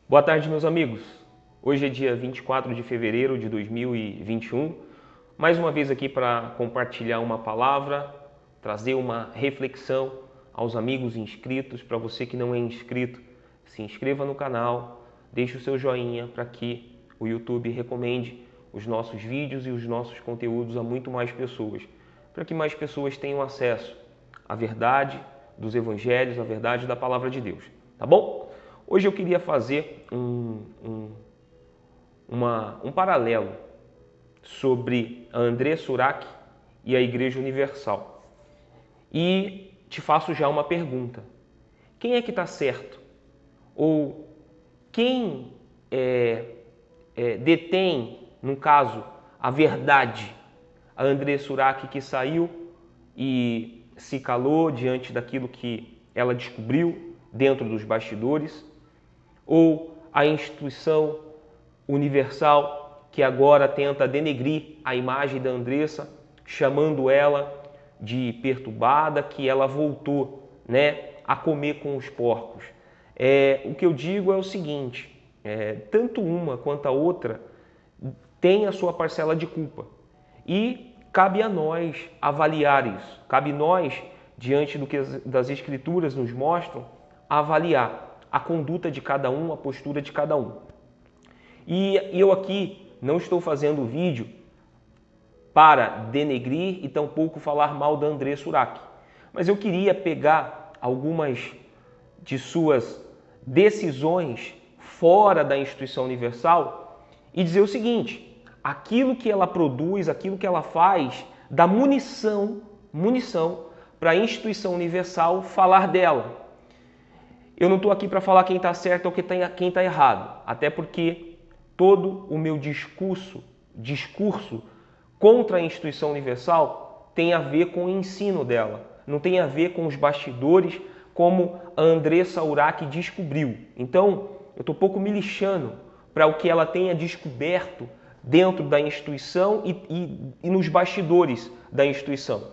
Boa tarde, meus amigos. Hoje é dia 24 de fevereiro de 2021. Mais uma vez aqui para compartilhar uma palavra, trazer uma reflexão aos amigos inscritos. Para você que não é inscrito, se inscreva no canal, deixe o seu joinha para que o YouTube recomende os nossos vídeos e os nossos conteúdos a muito mais pessoas, para que mais pessoas tenham acesso à verdade dos evangelhos, à verdade da palavra de Deus. Tá bom? Hoje eu queria fazer um paralelo sobre a André Surak e a Igreja Universal. E te faço já uma pergunta. Quem é que está certo? Ou quem detém, no caso, a verdade? A André Surak que saiu e se calou diante daquilo que ela descobriu dentro dos bastidores? Ou a instituição universal que agora tenta denegrir a imagem da Andressa, chamando ela de perturbada, que ela voltou, a comer com os porcos? O que eu digo é o seguinte, tanto uma quanto a outra tem a sua parcela de culpa. E cabe a nós avaliar isso. Cabe nós, diante do que das Escrituras nos mostram, avaliar a conduta de cada um, a postura de cada um. E eu aqui não estou fazendo o vídeo para denegrir e tampouco falar mal da André Surak. Mas eu queria pegar algumas de suas decisões fora da instituição universal e dizer o seguinte: aquilo que ela produz, aquilo que ela faz, dá munição para a instituição universal falar dela. Eu não estou aqui para falar quem está certo ou quem está errado, até porque todo o meu discurso contra a instituição universal tem a ver com o ensino dela, não tem a ver com os bastidores como a André Surak descobriu. Então, eu estou pouco me lixando para o que ela tenha descoberto dentro da instituição e nos bastidores da instituição.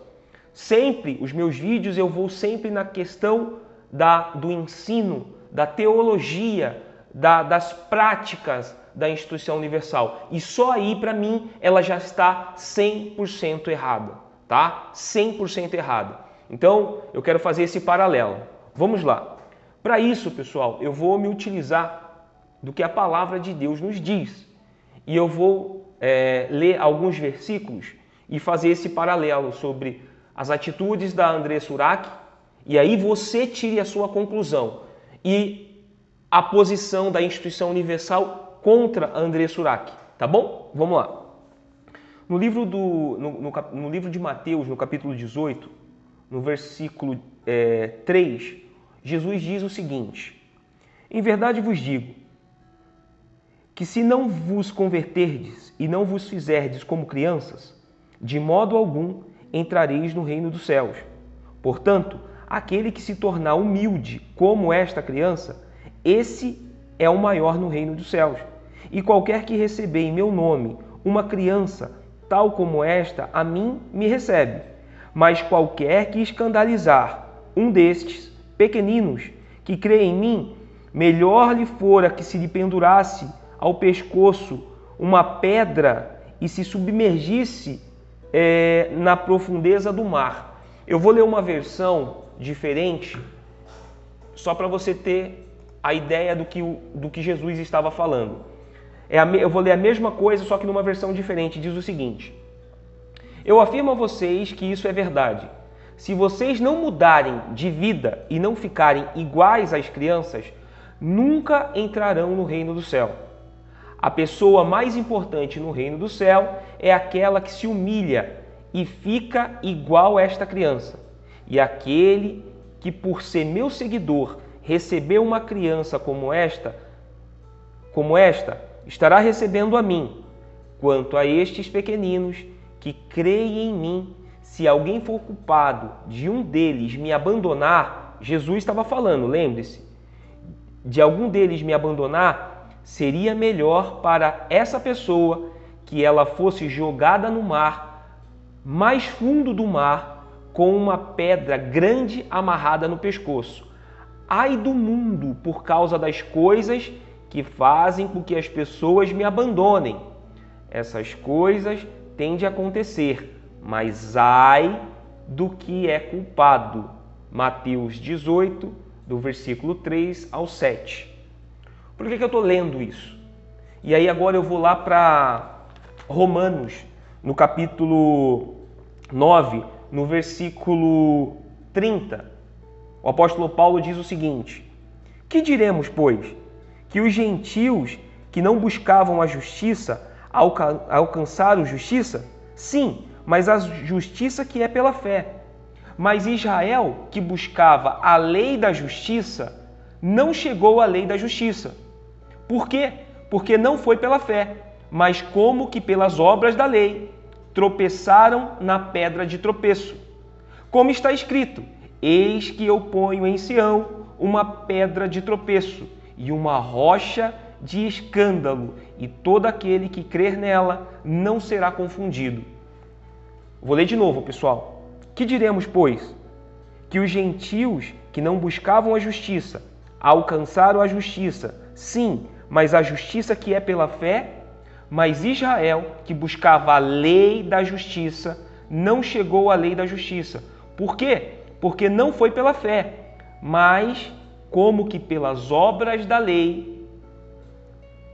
Sempre, os meus vídeos, eu vou sempre na questão do ensino, da teologia, das práticas da instituição universal. E só aí, para mim, ela já está 100% errada, tá? 100% errada. Então, eu quero fazer esse paralelo. Vamos lá. Para isso, pessoal, eu vou me utilizar do que a palavra de Deus nos diz. E eu vou ler alguns versículos e fazer esse paralelo sobre as atitudes da André Surak. E aí você tire a sua conclusão. E a posição da instituição universal contra a André Surak. Tá bom? Vamos lá. No livro de Mateus, no capítulo 18, no versículo 3, Jesus diz o seguinte: em verdade vos digo, que se não vos converterdes e não vos fizerdes como crianças, de modo algum entrareis no reino dos céus. Portanto, aquele que se tornar humilde como esta criança, esse é o maior no reino dos céus. E qualquer que receber em meu nome uma criança tal como esta, a mim me recebe. Mas qualquer que escandalizar um destes pequeninos que crê em mim, melhor lhe fora que se lhe pendurasse ao pescoço uma pedra e se submergisse na profundeza do mar. Eu vou ler uma versão diferente, só para você ter a ideia do que Jesus estava falando. Eu vou ler a mesma coisa, só que numa versão diferente. Diz o seguinte: eu afirmo a vocês que isso é verdade. Se vocês não mudarem de vida e não ficarem iguais às crianças, nunca entrarão no reino do céu. A pessoa mais importante no reino do céu é aquela que se humilha e fica igual a esta criança. E aquele que, por ser meu seguidor, recebeu uma criança como esta, estará recebendo a mim. Quanto a estes pequeninos que creem em mim, se alguém for culpado de um deles me abandonar, Jesus estava falando, lembre-se, de algum deles me abandonar, seria melhor para essa pessoa que ela fosse jogada no mar, mais fundo do mar, com uma pedra grande amarrada no pescoço. Ai do mundo por causa das coisas que fazem com que as pessoas me abandonem. Essas coisas têm de acontecer, mas ai do que é culpado. Mateus 18, do versículo 3 ao 7. Por que eu estou lendo isso? E aí agora eu vou lá para Romanos, no capítulo 9, no versículo 30. O apóstolo Paulo diz o seguinte: que diremos, pois? Que os gentios que não buscavam a justiça alcançaram justiça? Sim, mas a justiça que é pela fé. Mas Israel, que buscava a lei da justiça, não chegou à lei da justiça. Por quê? Porque não foi pela fé, mas como que pelas obras da lei, tropeçaram na pedra de tropeço. Como está escrito: eis que eu ponho em Sião uma pedra de tropeço e uma rocha de escândalo, e todo aquele que crer nela não será confundido. Vou ler de novo, pessoal. Que diremos, pois? Que os gentios que não buscavam a justiça alcançaram a justiça? Sim, mas a justiça que é pela fé. Mas Israel, que buscava a lei da justiça, não chegou à lei da justiça. Por quê? Porque não foi pela fé, mas como que pelas obras da lei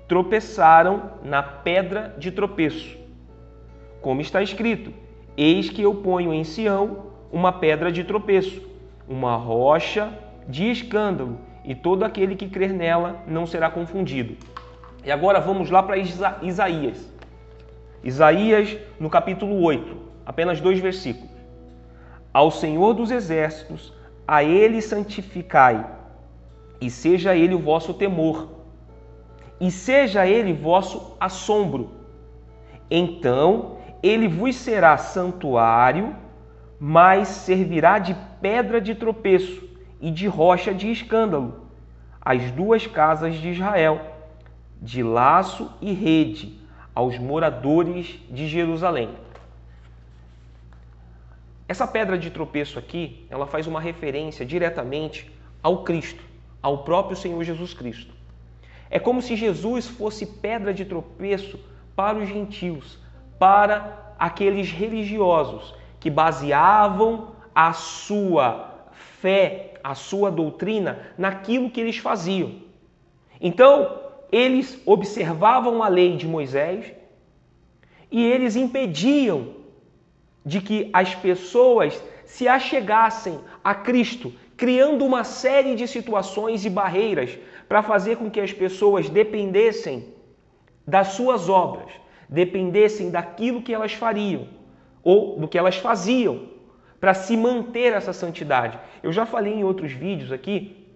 tropeçaram na pedra de tropeço. Como está escrito: eis que eu ponho em Sião uma pedra de tropeço, uma rocha de escândalo, e todo aquele que crer nela não será confundido. E agora vamos lá para Isaías. Isaías, no capítulo 8, apenas 2 versículos. Ao Senhor dos exércitos, a Ele santificai, e seja Ele o vosso temor, e seja Ele vosso assombro. Então Ele vos será santuário, mas servirá de pedra de tropeço e de rocha de escândalo, as duas casas de Israel, de laço e rede, aos moradores de Jerusalém. Essa pedra de tropeço aqui, ela faz uma referência diretamente ao Cristo, ao próprio Senhor Jesus Cristo. É como se Jesus fosse pedra de tropeço para os gentios, para aqueles religiosos que baseavam a sua fé, a sua doutrina naquilo que eles faziam. Então, eles observavam a lei de Moisés e eles impediam de que as pessoas se achegassem a Cristo, criando uma série de situações e barreiras para fazer com que as pessoas dependessem das suas obras, dependessem daquilo que elas fariam ou do que elas faziam para se manter essa santidade. Eu já falei em outros vídeos aqui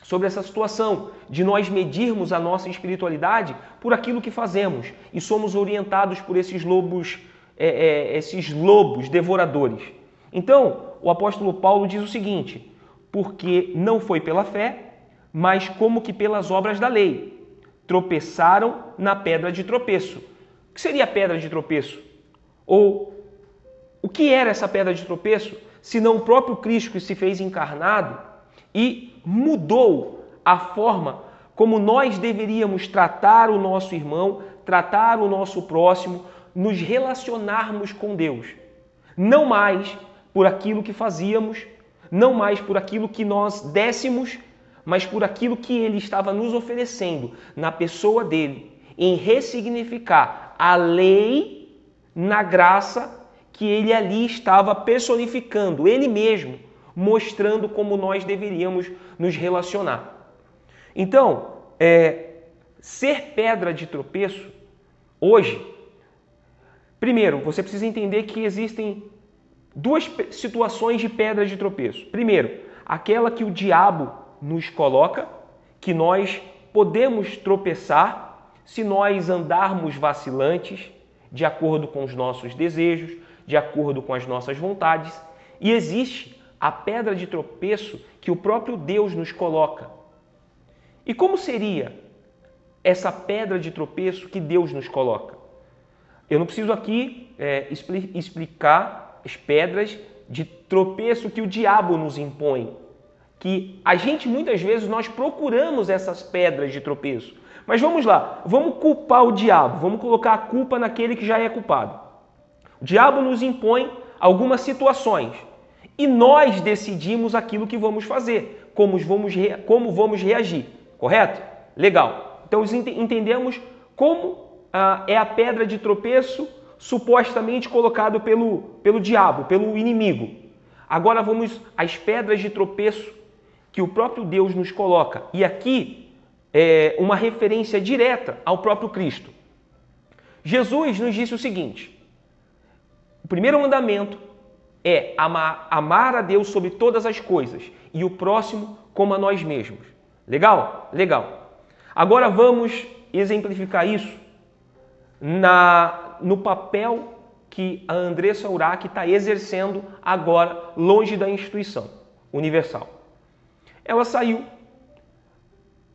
sobre essa situação de nós medirmos a nossa espiritualidade por aquilo que fazemos e somos orientados por esses lobos devoradores. Então, o apóstolo Paulo diz o seguinte: porque não foi pela fé, mas como que pelas obras da lei, tropeçaram na pedra de tropeço. O que seria a pedra de tropeço? Ou o que era essa pedra de tropeço, se não o próprio Cristo que se fez encarnado e mudou a forma como nós deveríamos tratar o nosso irmão, tratar o nosso próximo, nos relacionarmos com Deus. Não mais por aquilo que fazíamos, não mais por aquilo que nós dessemos, mas por aquilo que Ele estava nos oferecendo na pessoa dele, em ressignificar a lei na graça que Ele ali estava personificando, Ele mesmo, mostrando como nós deveríamos nos relacionar. Então, ser pedra de tropeço, hoje, primeiro, você precisa entender que existem duas situações de pedra de tropeço. Primeiro, aquela que o diabo nos coloca, que nós podemos tropeçar se nós andarmos vacilantes, de acordo com os nossos desejos, de acordo com as nossas vontades. E existe a pedra de tropeço que o próprio Deus nos coloca. E como seria essa pedra de tropeço que Deus nos coloca? Eu não preciso aqui explicar as pedras de tropeço que o diabo nos impõe. Que a gente, muitas vezes, nós procuramos essas pedras de tropeço, Mas vamos lá, vamos culpar o diabo, vamos colocar a culpa naquele que já é culpado. O diabo nos impõe algumas situações e nós decidimos aquilo que vamos fazer, como vamos reagir, correto? Legal. Então entendemos como é a pedra de tropeço supostamente colocado pelo diabo, pelo inimigo. Agora vamos às pedras de tropeço que o próprio Deus nos coloca. E aqui é uma referência direta ao próprio Cristo. Jesus nos disse o seguinte: o primeiro mandamento é amar a Deus sobre todas as coisas e o próximo como a nós mesmos. Legal? Legal. Agora vamos exemplificar isso no papel que a Andressa Urach está exercendo agora longe da instituição universal. Ela saiu.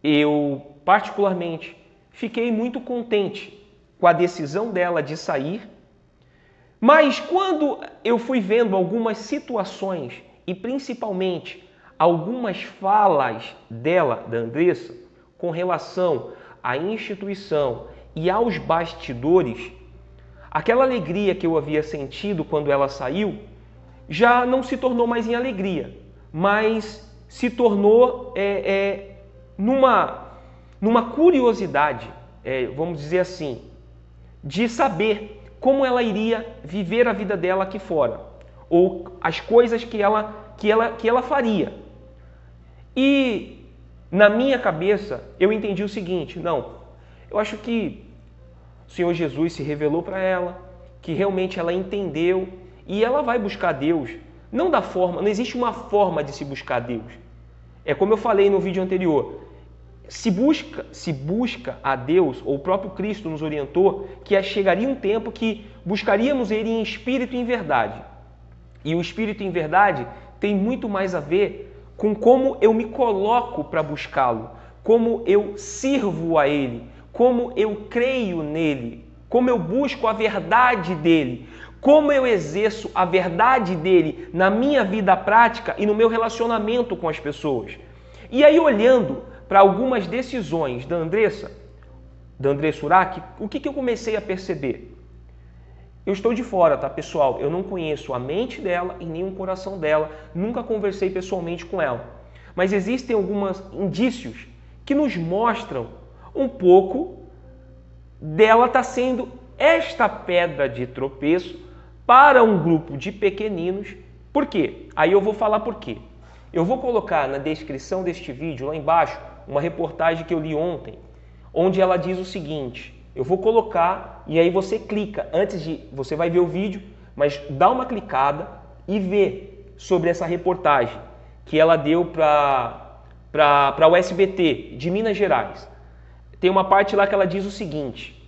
Eu, particularmente, fiquei muito contente com a decisão dela de sair, mas quando eu fui vendo algumas situações e principalmente algumas falas dela, da Andressa, com relação à instituição e aos bastidores, aquela alegria que eu havia sentido quando ela saiu já não se tornou mais em alegria, mas se tornou numa curiosidade, vamos dizer assim, de saber como ela iria viver a vida dela aqui fora, ou as coisas que ela faria. E na minha cabeça eu entendi o seguinte: não, eu acho que o Senhor Jesus se revelou para ela, que realmente ela entendeu e ela vai buscar Deus. Não existe uma forma de se buscar Deus. É como eu falei no vídeo anterior. Se busca a Deus, ou o próprio Cristo nos orientou, que chegaria um tempo que buscaríamos Ele em espírito e em verdade. E o espírito em verdade tem muito mais a ver com como eu me coloco para buscá-lo, como eu sirvo a Ele, como eu creio nele, como eu busco a verdade dele, como eu exerço a verdade dele na minha vida prática e no meu relacionamento com as pessoas. E aí, olhando para algumas decisões da Andressa Urach, o que eu comecei a perceber? Eu estou de fora, tá, pessoal? Eu não conheço a mente dela e nem o coração dela, nunca conversei pessoalmente com ela. Mas existem alguns indícios que nos mostram um pouco dela estar sendo esta pedra de tropeço para um grupo de pequeninos. Por quê? Aí eu vou falar por quê. Eu vou colocar na descrição deste vídeo, lá embaixo, uma reportagem que eu li ontem, onde ela diz o seguinte. Eu vou colocar e aí você clica, você vai ver o vídeo, mas dá uma clicada e vê sobre essa reportagem que ela deu para o SBT de Minas Gerais. Tem uma parte lá que ela diz o seguinte: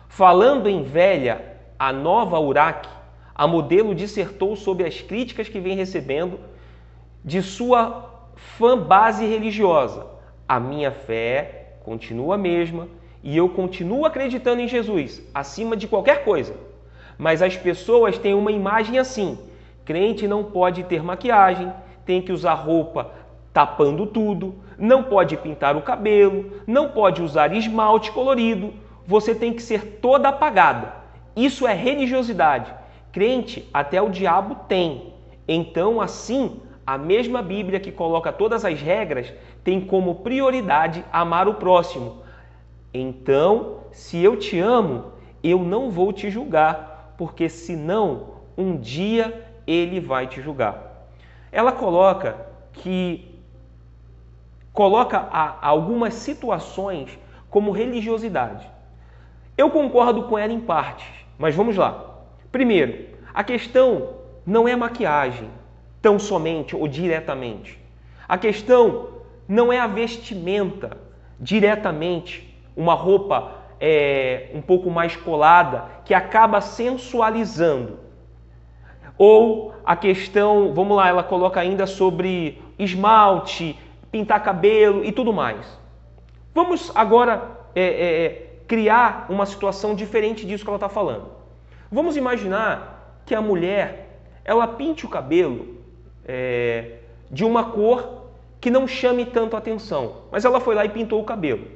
falando em velha, a nova Urach, a modelo dissertou sobre as críticas que vem recebendo de sua fã base religiosa. A minha fé continua a mesma e eu continuo acreditando em Jesus, acima de qualquer coisa. Mas as pessoas têm uma imagem assim: crente não pode ter maquiagem, tem que usar roupa tapando tudo, não pode pintar o cabelo, não pode usar esmalte colorido, você tem que ser toda apagada. Isso é religiosidade. Crente até o diabo tem. Então, assim, a mesma Bíblia que coloca todas as regras tem como prioridade amar o próximo. Então, se eu te amo, eu não vou te julgar, porque senão um dia ele vai te julgar. Ela coloca algumas situações como religiosidade. Eu concordo com ela em partes, mas vamos lá. Primeiro, a questão não é maquiagem, tão somente ou diretamente. A questão não é a vestimenta diretamente, uma roupa um pouco mais colada, que acaba sensualizando. Ou a questão, vamos lá, ela coloca ainda sobre esmalte, pintar cabelo e tudo mais. Vamos agora criar uma situação diferente disso que ela está falando. Vamos imaginar que a mulher, ela pinte o cabelo de uma cor que não chame tanto atenção, mas ela foi lá e pintou o cabelo.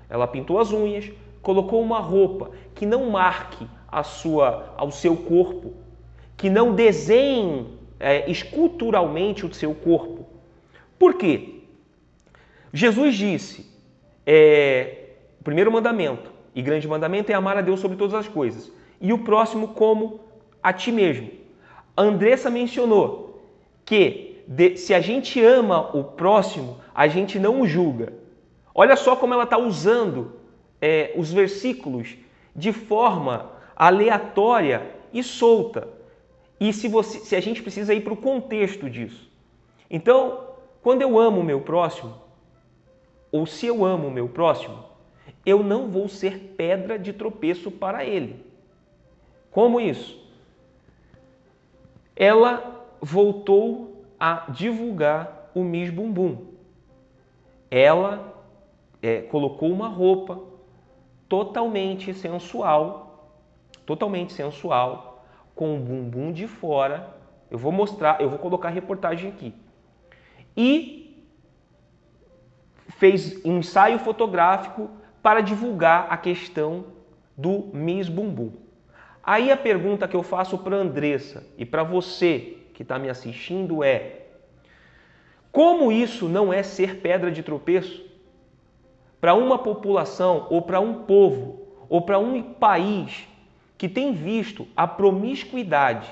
Ela pintou as unhas, colocou uma roupa que não marque ao seu corpo, que não desenhe esculturalmente o seu corpo. Por quê? Jesus disse, o primeiro mandamento e grande mandamento é amar a Deus sobre todas as coisas e o próximo como a ti mesmo. A Andressa mencionou que se a gente ama o próximo, a gente não o julga. Olha só como ela está usando os versículos de forma aleatória e solta. E se a gente precisa ir para o contexto disso. Então, quando eu amo o meu próximo, ou se eu amo o meu próximo, eu não vou ser pedra de tropeço para ele. Como isso? Ela voltou a divulgar o Miss Bumbum. Ela colocou uma roupa totalmente sensual, com o bumbum de fora. Eu vou mostrar, eu vou colocar a reportagem aqui. E fez um ensaio fotográfico para divulgar a questão do Miss Bumbum. Aí a pergunta que eu faço para a Andressa e para você que está me assistindo é: como isso não é ser pedra de tropeço para uma população ou para um povo ou para um país que tem visto a promiscuidade,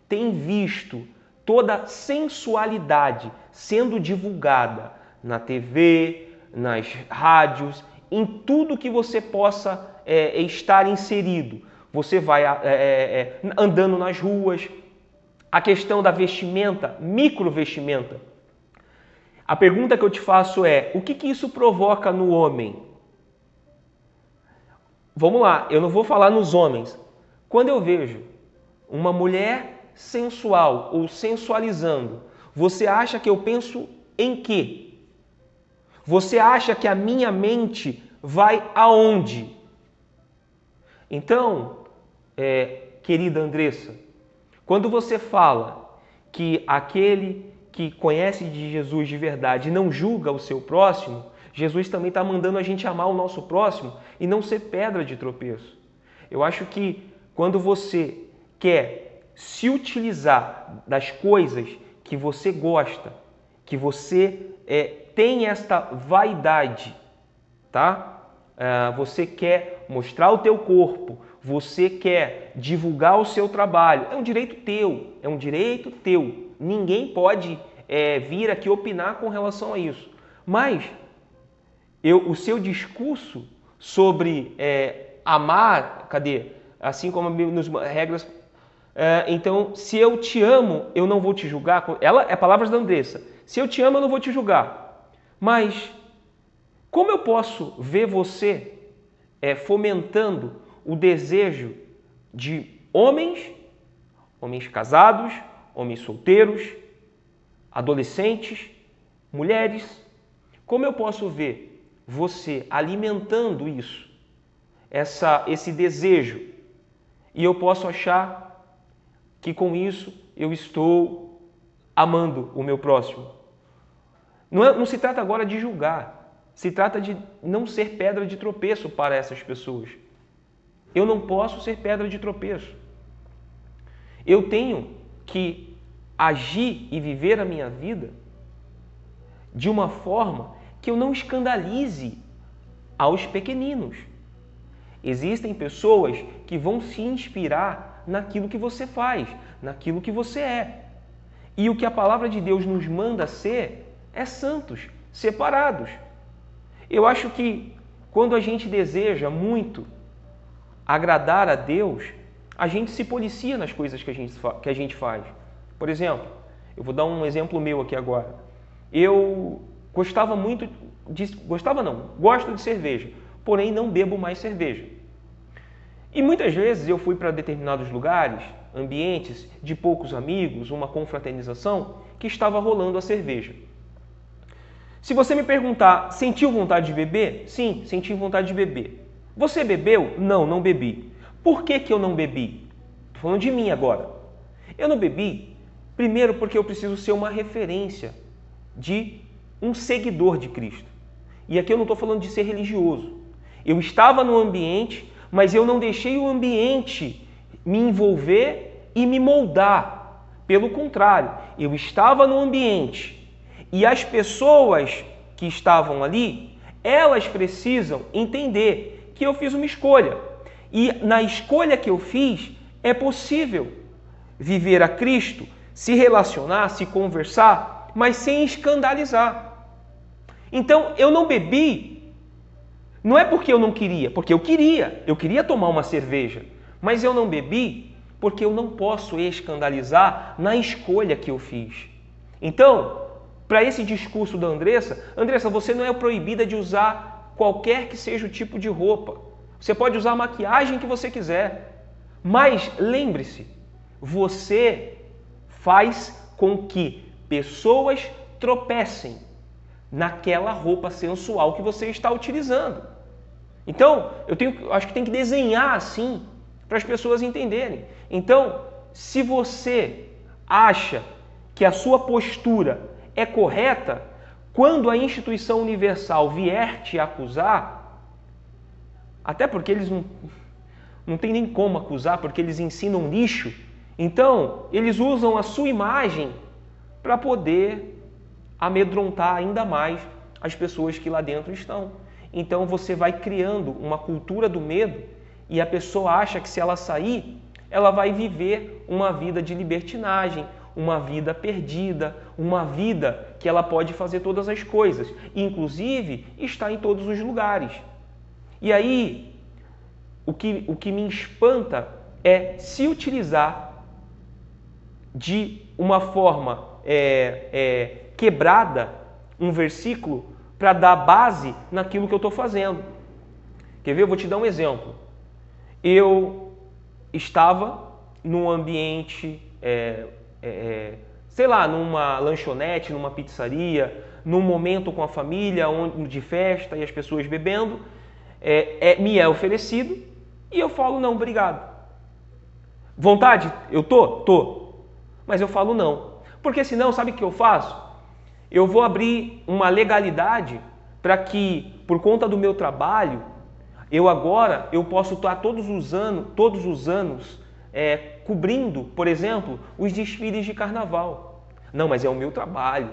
tem visto toda a sensualidade sendo divulgada na TV, nas rádios, em tudo que você possa estar inserido. Você vai andando nas ruas, a questão da vestimenta, microvestimenta. A pergunta que eu te faço é: o que isso provoca no homem? Vamos lá, eu não vou falar nos homens. Quando eu vejo uma mulher sensual ou sensualizando, você acha que eu penso em quê? Você acha que a minha mente vai aonde? Então, querida Andressa, quando você fala que aquele que conhece de Jesus de verdade não julga o seu próximo, Jesus também está mandando a gente amar o nosso próximo e não ser pedra de tropeço. Eu acho que quando você quer se utilizar das coisas que você gosta, que você tem esta vaidade, tá? Você quer mostrar o teu corpo, você quer divulgar o seu trabalho, é um direito teu, ninguém pode vir aqui opinar com relação a isso. Mas o seu discurso sobre amar, assim como nas regras, então, se eu te amo, eu não vou te julgar. Palavras da Andressa. Se eu te amo, eu não vou te julgar. Mas como eu posso ver você fomentando o desejo de homens casados, homens solteiros, adolescentes, mulheres? Como eu posso ver você alimentando isso, esse desejo? E eu posso achar que com isso eu estou amando o meu próximo. Não se trata agora de julgar, se trata de não ser pedra de tropeço para essas pessoas. Eu não posso ser pedra de tropeço. Eu tenho que agir e viver a minha vida de uma forma que eu não escandalize aos pequeninos. Existem pessoas que vão se inspirar naquilo que você faz, naquilo que você é. E o que a palavra de Deus nos manda ser é santos, separados. Eu acho que quando a gente deseja muito agradar a Deus, a gente se policia nas coisas que a gente faz. Por exemplo, eu vou dar um exemplo meu aqui agora. Eu gosto de cerveja, porém não bebo mais cerveja. E muitas vezes eu fui para determinados lugares, ambientes de poucos amigos, uma confraternização, que estava rolando a cerveja. Se você me perguntar, sentiu vontade de beber? Sim, senti vontade de beber. Você bebeu? Não, não bebi. Por que eu não bebi? Estou falando de mim agora. Eu não bebi, primeiro porque eu preciso ser uma referência de um seguidor de Cristo. E aqui eu não estou falando de ser religioso. Eu estava no ambiente, mas eu não deixei o ambiente me envolver e me moldar. Pelo contrário, eu estava no ambiente e as pessoas que estavam ali, elas precisam entender que eu fiz uma escolha. E na escolha que eu fiz, é possível viver a Cristo, se relacionar, se conversar, mas sem escandalizar. Então, eu não bebi, não é porque eu não queria, porque eu queria tomar uma cerveja, mas eu não bebi porque eu não posso escandalizar na escolha que eu fiz. Então, para esse discurso da Andressa, você não é proibida de usar qualquer que seja o tipo de roupa. Você pode usar a maquiagem que você quiser. Mas lembre-se, você faz com que pessoas tropecem naquela roupa sensual que você está utilizando. Então, acho que tem que desenhar assim para as pessoas entenderem. Então, se você acha que a sua postura é correta, quando a instituição universal vier te acusar, até porque eles não tem nem como acusar, porque eles ensinam lixo, então eles usam a sua imagem para poder amedrontar ainda mais as pessoas que lá dentro estão. Então você vai criando uma cultura do medo e a pessoa acha que se ela sair, ela vai viver uma vida de libertinagem, uma vida perdida, uma vida que ela pode fazer todas as coisas, inclusive está em todos os lugares. E aí, o que me espanta é se utilizar de uma forma quebrada um versículo para dar base naquilo que eu estou fazendo. Quer ver? Eu vou te dar um exemplo. Eu estava num ambiente, sei lá, numa lanchonete, numa pizzaria, num momento com a família, de festa e as pessoas bebendo, me é oferecido e eu falo não, obrigado. Vontade? Eu tô. Mas eu falo não. Porque senão, sabe o que eu faço? Eu vou abrir uma legalidade para que, por conta do meu trabalho, eu posso estar todos os anos cobrindo, por exemplo, os desfiles de carnaval. Não, mas é o meu trabalho.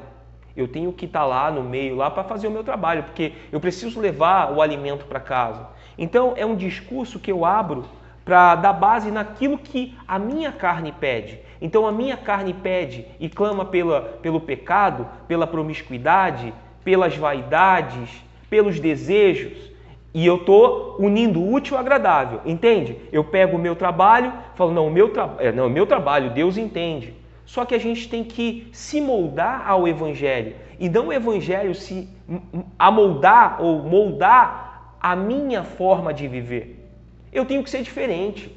Eu tenho que estar lá no meio lá para fazer o meu trabalho, porque eu preciso levar o alimento para casa. Então é um discurso que eu abro para dar base naquilo que a minha carne pede. Então a minha carne pede e clama pelo pecado, pela promiscuidade, pelas vaidades, pelos desejos. E eu estou unindo o útil ao agradável, entende? Eu pego o meu trabalho, falo, não, o meu trabalho, Deus entende. Só que a gente tem que se moldar ao Evangelho. E não o Evangelho se amoldar ou moldar a minha forma de viver. Eu tenho que ser diferente.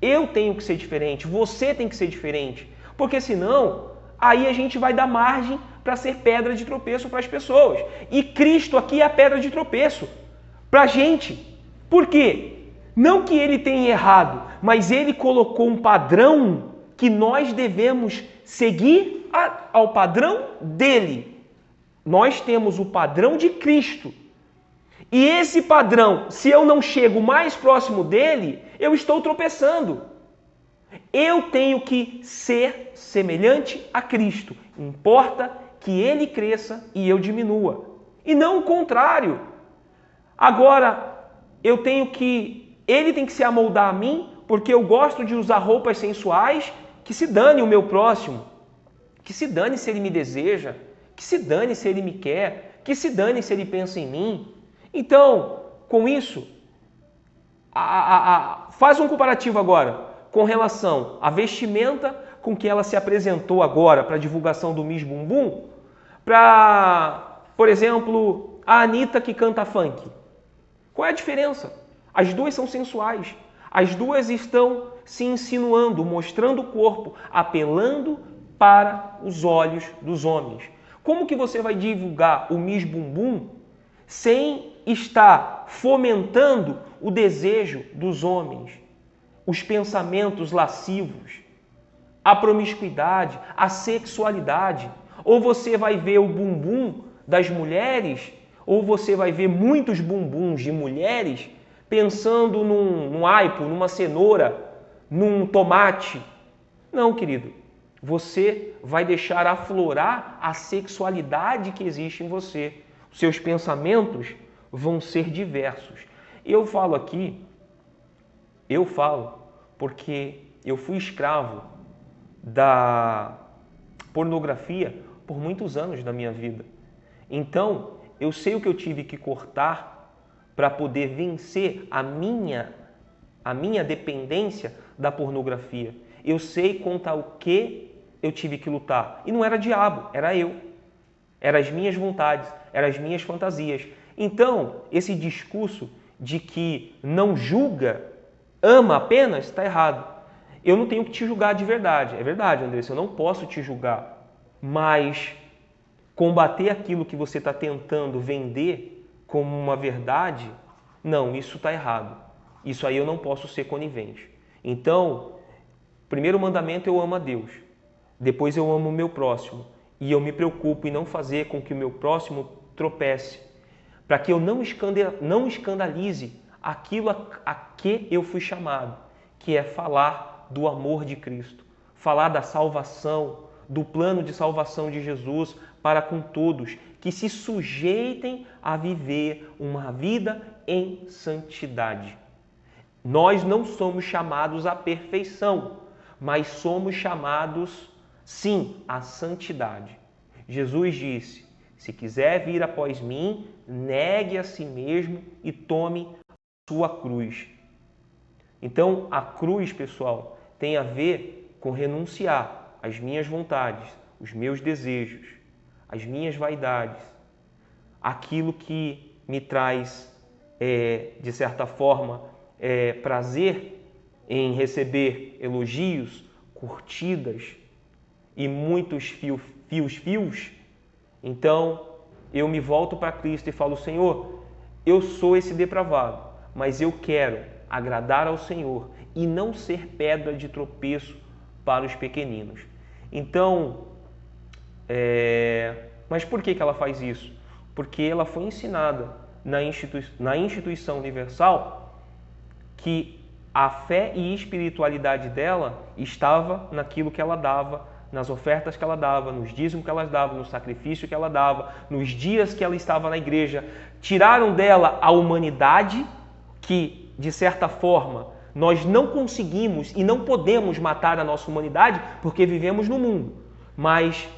Eu tenho que ser diferente. Você tem que ser diferente. Porque senão, aí a gente vai dar margem para ser pedra de tropeço para as pessoas. E Cristo aqui é a pedra de tropeço para a gente. Por quê? Não que ele tenha errado, mas ele colocou um padrão que nós devemos seguir ao padrão dele. Nós temos o padrão de Cristo. E esse padrão, se eu não chego mais próximo dele, eu estou tropeçando. Eu tenho que ser semelhante a Cristo. Importa que ele cresça e eu diminua. E não o contrário. Agora, ele tem que se amoldar a mim, porque eu gosto de usar roupas sensuais, que se dane o meu próximo. Que se dane se ele me deseja. Que se dane se ele me quer. Que se dane se ele pensa em mim. Então, com isso, faz um comparativo agora com relação à vestimenta com que ela se apresentou agora para a divulgação do Miss Bumbum, para, por exemplo, a Anitta que canta funk. Qual é a diferença? As duas são sensuais. As duas estão se insinuando, mostrando o corpo, apelando para os olhos dos homens. Como que você vai divulgar o Miss Bumbum sem estar fomentando o desejo dos homens, os pensamentos lascivos, a promiscuidade, a sexualidade? Ou você vai ver o bumbum das mulheres, ou você vai ver muitos bumbuns de mulheres pensando num aipo, numa cenoura, num tomate. Não, querido. Você vai deixar aflorar a sexualidade que existe em você. Os seus pensamentos vão ser diversos. Eu falo porque eu fui escravo da pornografia por muitos anos da minha vida. Então, eu sei o que eu tive que cortar para poder vencer a minha dependência da pornografia. Eu sei contra o que eu tive que lutar. E não era diabo, era eu. Eram as minhas vontades, eram as minhas fantasias. Então, esse discurso de que não julga, ama apenas, está errado. Eu não tenho que te julgar de verdade. É verdade, Andressa, eu não posso te julgar. Mas combater aquilo que você está tentando vender como uma verdade, não, isso está errado. Isso aí eu não posso ser conivente. Então, primeiro mandamento, eu amo a Deus. Depois eu amo o meu próximo. E eu me preocupo em não fazer com que o meu próximo tropece. Para que eu não escandalize aquilo a que eu fui chamado, que é falar do amor de Cristo. Falar da salvação, do plano de salvação de Jesus para com todos, que se sujeitem a viver uma vida em santidade. Nós não somos chamados à perfeição, mas somos chamados, sim, à santidade. Jesus disse, se quiser vir após mim, negue a si mesmo e tome a sua cruz. Então, a cruz, pessoal, tem a ver com renunciar às minhas vontades, os meus desejos, as minhas vaidades, aquilo que me traz, de certa forma, prazer em receber elogios, curtidas e muitos fios. Então, eu me volto para Cristo e falo, Senhor, eu sou esse depravado, mas eu quero agradar ao Senhor e não ser pedra de tropeço para os pequeninos. Então, mas por que ela faz isso? Porque ela foi ensinada na instituição universal que a fé e espiritualidade dela estava naquilo que ela dava, nas ofertas que ela dava, nos dízimos que ela dava, no sacrifício que ela dava, nos dias que ela estava na igreja. Tiraram dela a humanidade, que, de certa forma, nós não conseguimos e não podemos matar a nossa humanidade porque vivemos no mundo. Mas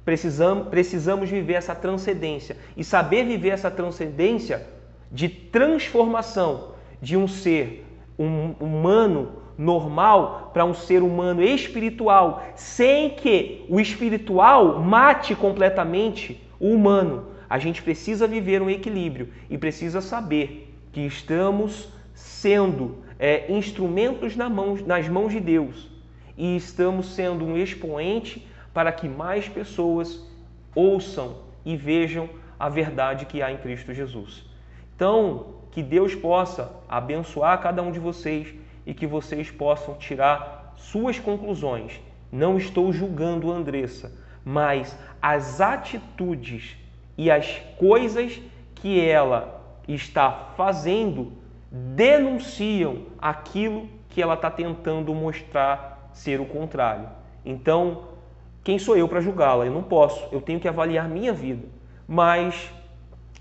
precisamos viver essa transcendência. E saber viver essa transcendência de transformação de um ser humano normal para um ser humano espiritual, sem que o espiritual mate completamente o humano. A gente precisa viver um equilíbrio e precisa saber que estamos sendo instrumentos nas mãos de Deus e estamos sendo um expoente para que mais pessoas ouçam e vejam a verdade que há em Cristo Jesus. Então, que Deus possa abençoar cada um de vocês e que vocês possam tirar suas conclusões. Não estou julgando a Andressa, mas as atitudes e as coisas que ela está fazendo denunciam aquilo que ela está tentando mostrar ser o contrário. Então, quem sou eu para julgá-la? Eu não posso, eu tenho que avaliar minha vida. Mas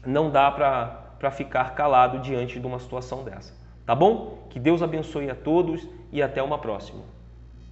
não dá para ficar calado diante de uma situação dessa. Tá bom? Que Deus abençoe a todos e até uma próxima.